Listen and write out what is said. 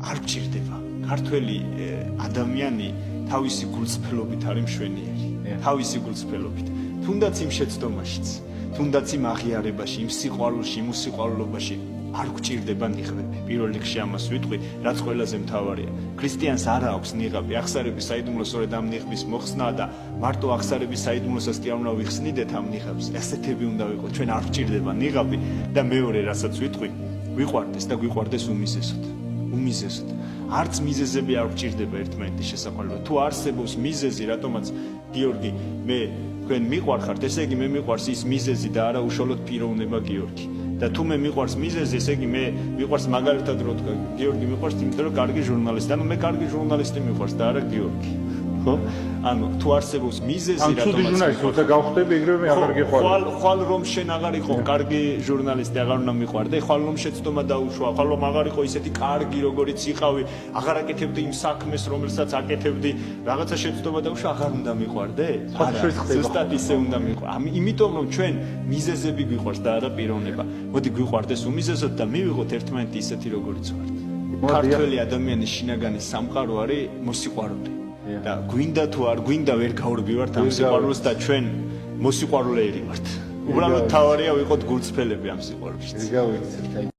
არ გჭირდება. ქართველი ადამიანი თავისი გულწრფელობით არის მშვენიერი. თავისი გულწრფელობით. თუნდაც იმ შეცდომაშიც, თუნდაც იმ აღიარებაში, იმ სიყვარულში, იმ უსიყვარულობაში არ გჭირდება ნიღბები. პირველ რიგში ამას ვიტყვი, რაც ყველაზე მთავარია. ქრისტიანს არ აქვს ნიღაბი, აღსარების საიდუმლო სწორედ ამ ნიღბის მოხსნა და მარტო აღსარების საიდუმლოსაც კი არ უნდა ვიხსნიდეთ ამ ნიღაბს. ასეთები უნდა ვიყოთ, ჩვენ არ გჭირდება ნიღაბი და მეორე რასაც ვიტყვი, ვიყვარდეს და გვიყვარდეს უმიზესოდ. უმიზესოდ. არც მიზეზები არ გჭირდება ერთმანეთის შესაყვალებლად. თუ არსებობს მიზეზი, რატომაც გიორგი, მე თქვენ მიყვარხართ, ესე იგი მე მიყვარს ის მიზეზი და არა უშუალოდ პიროვნება გიორგი. და თუ მე მიყვარს მიზეზი, ესე იგი მე მიყვარს მაგალითად რო თქვა, გიორგი მიყვარს, იმიტომ რომ კარგი ჟურნალისტი. ანუ მე კარგი ჟურნალისტი მიყვარს და არა გიორგი. ხო? ანუ თუ არსებობს მიზეზი, რატომაც ჟურნალისტი გავხდები, ეგრევე მე აღარ გიყვარდა. ხვალ რომ შენ აღარ იყო კარგი ჟურნალისტი, აღარ უნდა მიყვარდე, ხვალ რომ შეცდომა დაუშვა, ხვალ რომ აღარ იყო ისეთი კარგი, როგორიც იყავი, აღარ აკეთებდი იმ საქმეს, რომელსაც აკეთებდი, რაღაცა შეცდომა დაუშვა, აღარ უნდა მიყვარდე? ზუსტად ისე უნდა მიყვარდე. იმიტომ რომ ჩვენ მიზეზები გვიყვარს და არა პიროვნება. მოდი გვიყვარდეს უმიზეზოდ და მივიღოთ ერთმანეთი ისეთი, როგორიც ვართ. ქართველი ადამიანის შინაგანი სამყარო არის მოსიყვარული. და გვინდა თუ არ გვინდა ვერ გაურბივართ ამ სიყვარულს და ჩვენ მოსიყვარულეები ვართ. უბრალოდ თავარია ვიყოთ გულწრფელები ამ სიყვარულში.